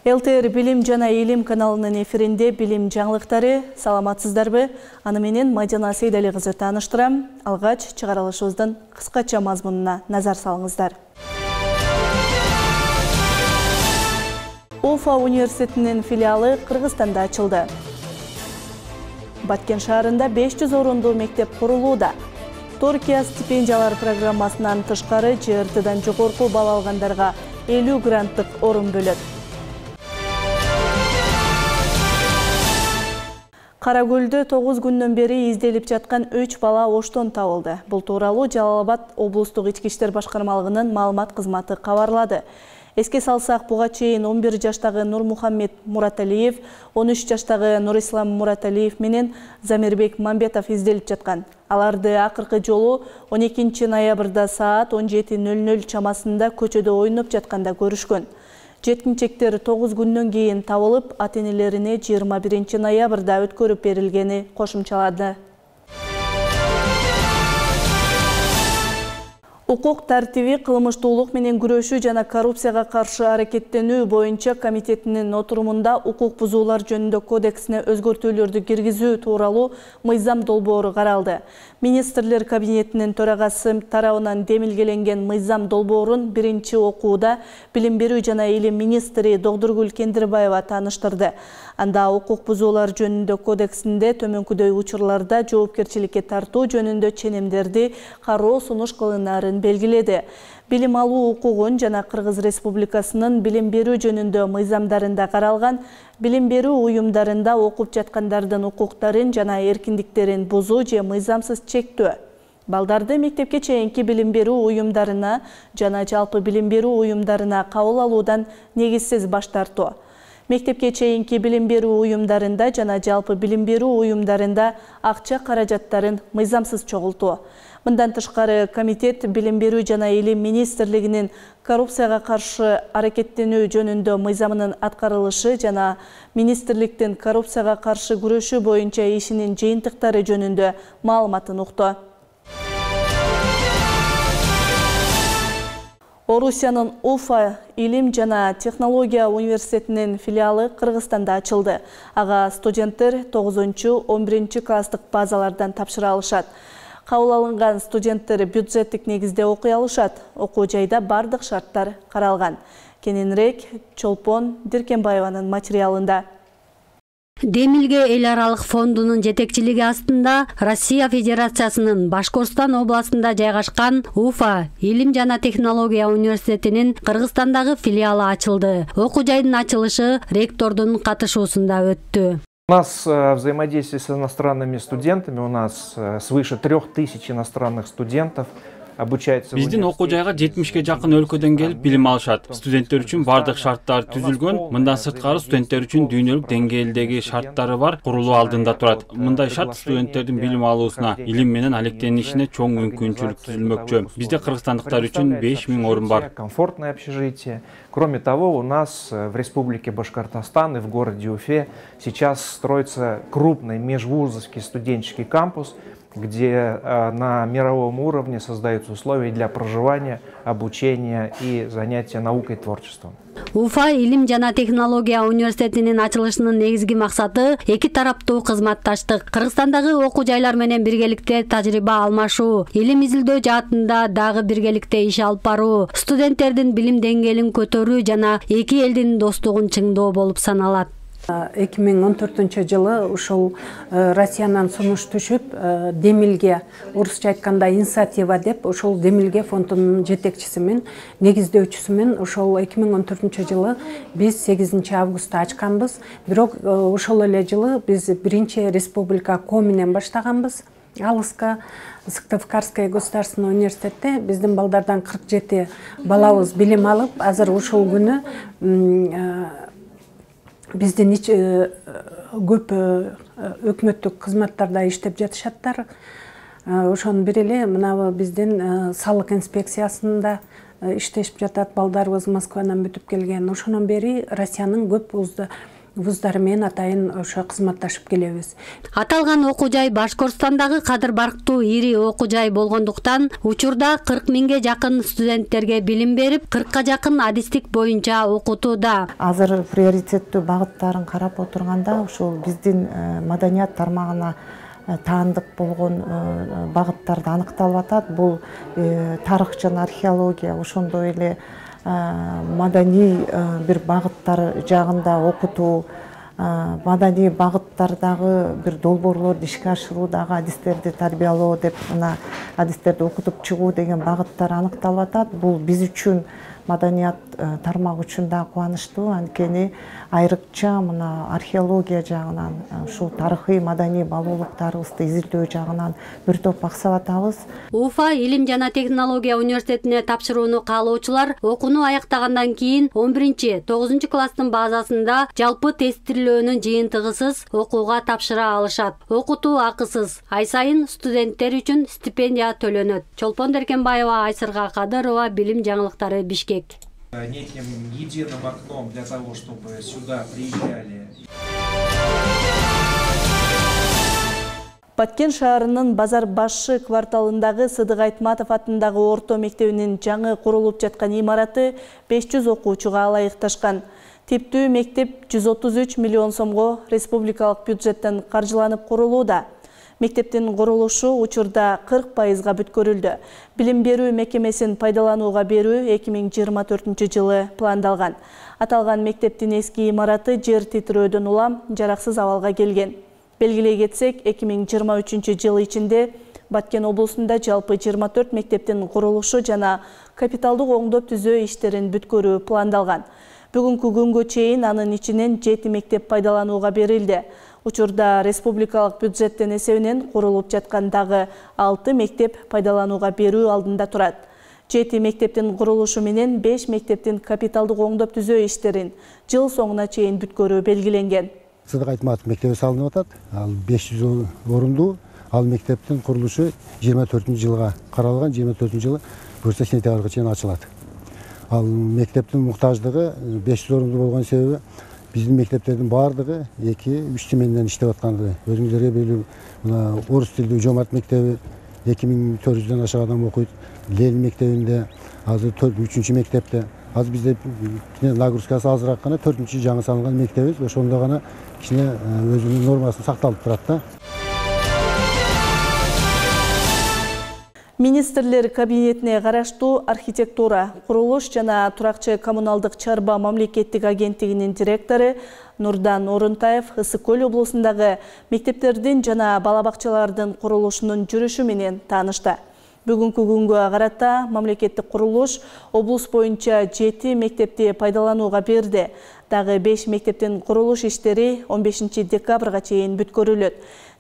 ЛТР Билим жана Илим каналынын эфиринде билим жаңылыктары. Саламатсыздарбы? Аны менен Мадина Сейдали кызы тааныштырам. Алгач чыгарылышыбыздын кыскача мазмунуна назар салыңыздар. Уфа университетинин филиалы Кыргызстанда ачылды. Баткен шаарында 500 орунду мектеп курулууда. Туркия стипендиялар программасынан тышкары ЖРТдан жогорку бал алгандарга 50 гранттык орун бөлөт. Каракөлдө 9 күндөн бери изделип жаткан 3 бала оштон табылды. Бул тууралуу Жалал-Абад облустук ички иштер башкармалыгынын маалымат кызматы кабарлады. Эске салсак, буга чейин 11 жаштагы Нурмухаммед Мураталиев, 13 жаштагы Нурислам Мураталиев менен Замирбек Мамбетов изделип жаткан. Аларды акыркы жолу 12 ноябрда саат 17:00 чамасында көчөдө ойноп жатканда көрүшкөн. Жеткинчектер 9 күндөн кийин табылып, ата-энелерине 21 ноябрда өткөрүп берилгени кошумчалады. Укук тартиби, кылмыштуулук менен күрөшүү жана коррупцияга каршы аракеттенүү боюнча комитетинин отурумунда укук бузуулар жөнүндө кодексине өзгөртүүлөрдү киргизүү тууралуу мыйзам долбоору каралды. Министрлер кабинетинин төрагасы тарабынан демилгеленген мыйзам долбоорун биринчи окууда билим берүү жана илим министри Догдургүл Кендирбаева тааныштырды. Анда укук бузуулар жөнүндө кодексинде төмөнкүдөй учурларда жоопкерчиликке тартуу жөнүндө ченемдерди кароо сунуш кылынаарын белгиледи. Билим алуу укугун жана Кыргыз Республикасынын билим берүү жөнүндө мыйзамдарында каралган билим берүү уюмдарында окуп жаткандардын укуктарын жана эркиндиктерин бузуу же мыйзамсыз чектөө. Балдарды мектепке чейинки билим берүү уюмдарына жана жалпы билим берүү уюмдарына кабыл алуудан негизсиз баш тартуу. Мектепке чейинки билим берүү уюмдарында жана жалпы билим берүү уюмдарында акча каражаттарын мыйзамсыз чогултуу. Мындан тышкары комитет билим берүү жана илим министрлигинин коррупцияга каршы аракеттенүү жөнүндө мыйзамынын аткарылышы жана министрликтин коррупцияга каршы күрөшүү боюнча ишинин жыйынтыктары жөнүндө маалыматын укту. Орусиянын Уфа Илим жана технология университетинин филиалы Кыргызстанда ачылды. Ага студенттер 9-11 класстык базалардан тапшыра алышат. Кабыл алынган студенттер бюджеттик негизде окуй алышат. Окуу жайда бардык шарттар каралган. Кененирээк Чолпон Диркенбаеванын материалында. Демилге эл аралык фондунун жетекчилиги астында Россия Федерациясынын Башкортостан областында жайгашкан Уфа Илим жана технология университетинин Кыргызстандагы филиалы ачылды. Окуу жайдын ачылышы ректордун катышуусунда өттү. У нас взаимодействие с иностранными студентами, у нас свыше 3000 иностранных студентов обучается. Биздин окуу жайга 70ге жакын өлкөдөн келип билим алышат. Студенттер үчүн бардык шарттар түзүлгөн. Мындан сырткары студенттер үчүн дүйнөлүк деңгээлдеги шарттары бар, курулуу алдында турат. Мындай шарт студенттердин билим алуусуна, илим менен алектенишине чоң мүмкүнчүлүк түзүлмөкчү. Бизде кыргызстандыктар үчүн 5000 орун бар. Комфортное общежитие. Кроме того, у нас в Республике Башкортостан и в городе Уфе сейчас строится крупный межвузовский студенческий кампус, где на мировом уровне создаются условия для проживания, обучения и занятия наукой и творчеством. Уфа Илим жана технология университетинин ачылышынын негизги максаты эки тараптуу кызматташтык. Кыргызстандагы окуу жайлар менен биргеликте тажрыйба алмашуу, илим изилдөө жаатында дагы биргеликте иш алып баруу, студенттердин билим деңгээлин көтөрүү жана эки элдин достугун чыңдоо болуп саналат. 2014 жылы ушул Россиянан сунуш түшүп, Демилге, орусча айтканда инициатива деп, ушул Демилге фондунун жетекчисимен, негиздөөчүсүмен ушул 2014 жылы биз 8 августта ачканбыз. Бирок ушул эле жылы биз биринчи республика ко менен баштаганбыз. Алыска Сыктывкарское государственное университетте биздин балдардан 47 балабыз билим алып, азыр ушул күнү биздин көп өкмөттүк кызматтарда иштеп жатышаттар. Ошонун бири эле мына биздин салык инспекциясында иштешип жатат балдарыбыз, Москвадан бүтүп келген. Ошонун бери Россиянын көп вуздары менен атайын ошо кызматташып келебиз. Аталган окуу жай Башкортостандагы кадыр барктуу ири окуу жай болгондуктан учурда 40 миңге жакын студенттерге билим берип, 40ка жакын адистик боюнча окутууда. Азыр приоритеттүү багыттарын карап отурганда ушул биздин маданият тармагына таандык болгон багыттарды аныкталып атат. Бул тарых жана археология, ошондой эле маданий бир багыттар жагында окутуу, маданий багыттардагы бир долбоорлорду ишке ашыруудагы адистерди тарбиялоо деп мына адистерди окутуп чыгуу деген багыттар аныкталып атат. Бул биз үчүн маданият тармагы үчүн да кубанычтуу, анткени айрыкча мына археология жагынан, ушул тарыхый маданий баалуулуктарыбызды изилдөө жагынан бир топ максат атабыз. Уфа Илим жана технология университетине тапшырууну каалоочулар окууну аяктагандан кийин 11-9 класстын базасында жалпы тестилөөнүн жыйынтыгысыз окууга тапшыра алышат. Окутуу акысыз. Ай сайын студенттер үчүн стипендия төлөнөт. Чолпон Деркенбаева, Айсырга Кадырова, Билим жаңылыктары, Бишкек. Неким единым окном для того, чтобы сюда приезжали. Баткен шаарынын Базар Башшы кварталындагы Сыдык Айтматов атындагы орто мектебинин жаңы курулуп жаткан имараты 500 окуучуга ылайыкташкан. Типтүү мектеп 133 миллион сомго республикалык бюджеттен каржыланып курулууда. Мектептин курулушу учурда 40%га бүткөрүлдү. Билим берүү мекемесин пайдаланууга берүү 2024-жылы пландалган. Аталган мектептин эски имараты жер титирөөдөн улам жараксыз абалга келген. Белгилей кетсек, 2023-жыл ичинде Баткен облусунда жалпы 24 мектептин курулушу жана капиталдык оңдоп түзөө иштерин бүткөрүү пландалган. Бүгүнкү күнгө чейин анын ичинен 7 мектеп пайдаланууга берилди. Учурда республикалык бюджеттен эсебинен курулуп жаткан дагы 6 мектеп пайдаланууга берүү алдында турат. 7 мектептин курулушу менен 5 мектептин капиталдык оңдоп түзөө иштерин жыл соңуна чейин бүткөрүү белгиленген. Сыдык Айтматов мектеби салынып атат. Ал 500 орундуу. Ал мектептин курулушу 24-жылга каралган. 24-жылы бурса сентябрга чейин ачылат. Ал мектептин муктаждыгы 500 орундуу болгон себеби биздин мектептердин баардыгы 2-3 тименден иштеп атканды. Өзүңүздөр белүү, мына орус тилдүү Жомарт мектеби 2400дөн ашык адам окуйт. Ленин мектебинде азыр 3-чү мектепте. Азыр бизде нагрузкасы азыраак гана 4-чү жаңы салынган мектебиз. Ошондо гана кичине өзүнүн нормасын сакталып турат да. Министрлер кабинетине караштуу архитектура, курулуш жана туракчы коммуналдык чарба мамлекеттик агенттигинин директору Нурдан Орунтаев Ысык-Көл облусундагы мектептердин жана бала бакчалардын курулушунун жүрүшү менен таанышты. Бүгүнкү күнгө карата мамлекеттик курулуш облус боюнча 7 мектепти пайдаланууга берди. Дагы 5 мектептин курулуш иштери 15 декабрга чейин бүткөрүлөт.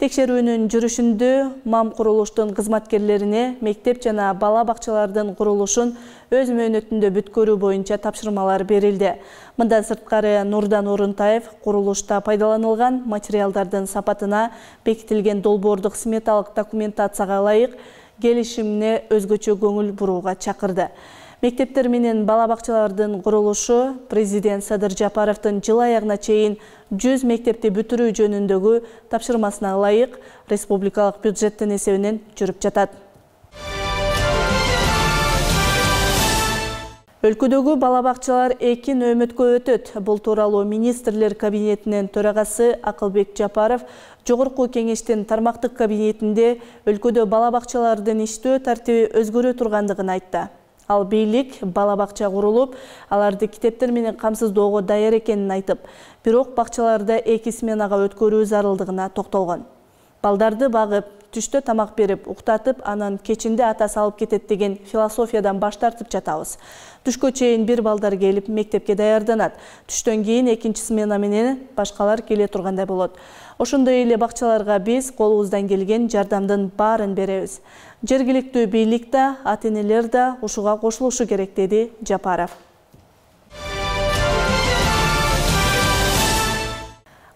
Текшерүүнүн жүрүшүндө МАМ курулуштун кызматкерлерине мектеп жана бала бакчалардын курулушун өз мөөнөтүндө бүткөрүү боюнча тапшырмалар берилди. Мындан сырткары Нурдан Орунтаев курулушта пайдаланылган материалдардын сапатына бекитилген долбоордук сметалык документацияга ылайык келишимине өзгөчө көңүл бурууга чакырды. Мектептер менен бала бакчалардын курулушу президент Садыр Жапаровдун жыл аягына чейин 100 мектепти бүтүрүү жөнүндөгү тапшырмасына ылайык республикалык бюджеттен эсебинен жүрүп жатат. Өлкөдөгү бала бакчалар 2 нөөмөткө өтөт. Бул тууралуу министрлер кабинетинин төрагасы Акылбек Жапаров Жогорку кеңештин тармактык кабинетинде өлкөдө бала бакчалардын иштөө тартиби өзгөрө тургандыгын айтты. Ал бийлик бала бакча курулуп, аларды китептер менен камсыздоого даяр экенин айтып, бирок бакчаларда 2 сменага өткөрүү зарылдыгына токтолгон. Балдарды багып, түштө тамак берип, уктатып, анан кечинде атасы алып кетет деген философиядан баш тартып жатабыз. Түшкө чейин бир балдар келип мектепке даярданат. Түштөн кийин 2 смена менен башкалар келе тургандай болот. Ошондой эле бакчаларга биз колубуздан келген жардамдын баарын беребиз. Жергиликтүү бийлик да, ата-энелер да ушуга кошулушу керек, деди Жапаров.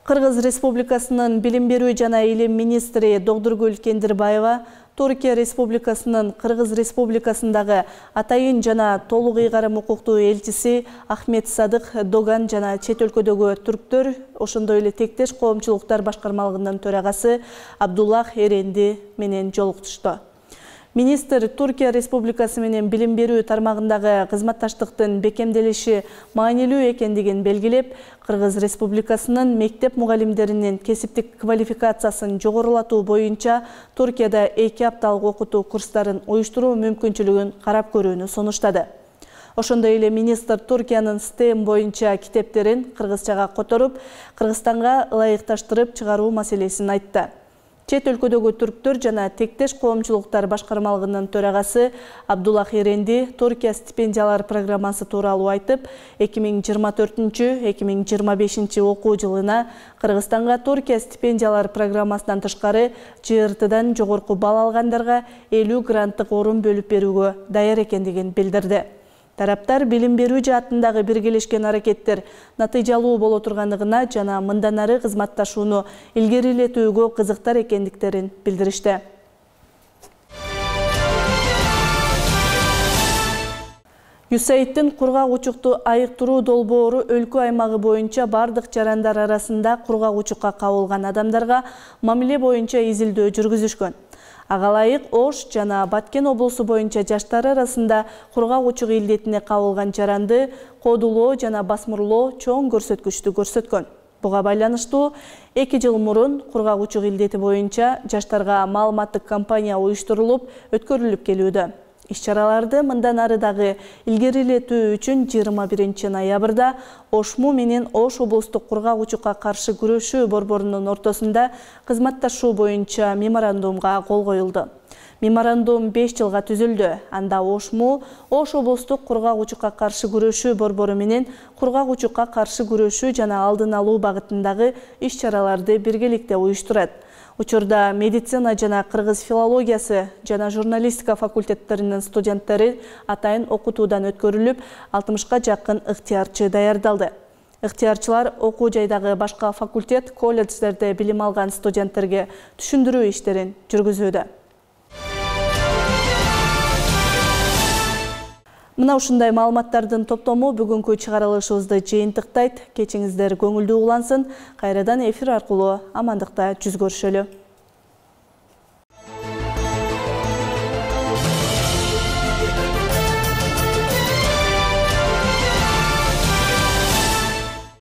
Кыргыз Республикасынын билим берүү жана илим министри Догдургүл Кендирбаева Түркия Республикасынын Кыргыз Республикасындагы атайын жана толук ыйгарым укуктуу элчиси Ахмет Садык Доган жана чет өлкөдөгү түрктөр, ошондой эле тектеш коомчулуктар башкармалыгынын төрагасы Абдуллах Эренди менен жолуктушту. Министр Түркия Республикасы менен билим берүү тармагындагы кызматташтыктын бекемделиши маанилүү экендигин белгилеп, Кыргыз Республикасынын мектеп мугалимдеринин кесиптик квалификациясын жогорулатуу боюнча Түркияда 2 апталык окутуу курстарын уюштуруу мүмкүнчүлүгүн карап көрүүнү сунуштады. Ошондой эле министр Түркиянын STEM боюнча китептерин кыргызчага которуп, Кыргызстанга ылайыкташтырып чыгаруу маселесин айтты. Чет өлкөдөгү түрктөр жана тектеш коомчулуктар башкармалыгынын төрагасы Абдуллах Эренди Түркия стипендиялар программасы тууралуу айтып, 2024-2025 окуу жылына Кыргызстанга Түркия стипендиялар программасынан тышкары ЖРТдан жогорку балл алгандарга 50 гранттык орун бөлүп берүүгө даяр экендигин билдирди. Тараптар билим берүү жаатындагы биргелешкен аракеттер натыйжалуу боло тургандыгына жана мындан ары кызматташууну илгерилетүүгө кызыктар экендиктерин билдиришти. USAID-тин кургак учукту айыктыруу долбоору өлкө аймагы боюнча бардык жарандар арасында кургак учукка кабылган адамдарга мамиле боюнча изилдөө жүргүзүшкөн. Ага ылайык Ош жана Баткен облусу боюнча жаштар арасында кургак учук илдетине кабылган жаранды кодулоо жана басмырлоо чоң көрсөткүчтү көрсөткөн. Буга байланыштуу 2 жыл мурун кургак учук илдети боюнча жаштарга маалыматтык кампания уюштурулуп, өткөрүлүп келүүдө. Иш-чараларды мындан ары дагы илгерилетүү үчүн 21 ноябрда Ошму менен Ош облустук кургак учукка каршы күрөшүү борборунун ортосунда кызматташуу боюнча меморандумга кол коюлду. Меморандум 5 жылга түзүлдү. Анда Ошму Ош облустук кургак учукка каршы күрөшүү борбору менен кургак учукка каршы күрөшүү жана алдын алуу багытындагы иш-чараларды биргеликте уюштурат. Учурда медицина жана кыргыз филологиясы жана журналистика факультеттеринин студенттери атайын окутуудан өткөрүлүп, 60-ка жакын ыктыярчы даярдалды. Ыктыярчылар окуу жайдагы башка факультет, колледждерде билим алган студенттерге түшүндүрүү иштерин жүргүзүүдө. Мына ушундай маалыматтардын топтому бүгүнкү чыгарылышыбызды жыйынтыктайт. Кечиңиздер көңүлдүү улансын. Кайрадан эфир аркылуу амандыкта жүз көрүшөлү.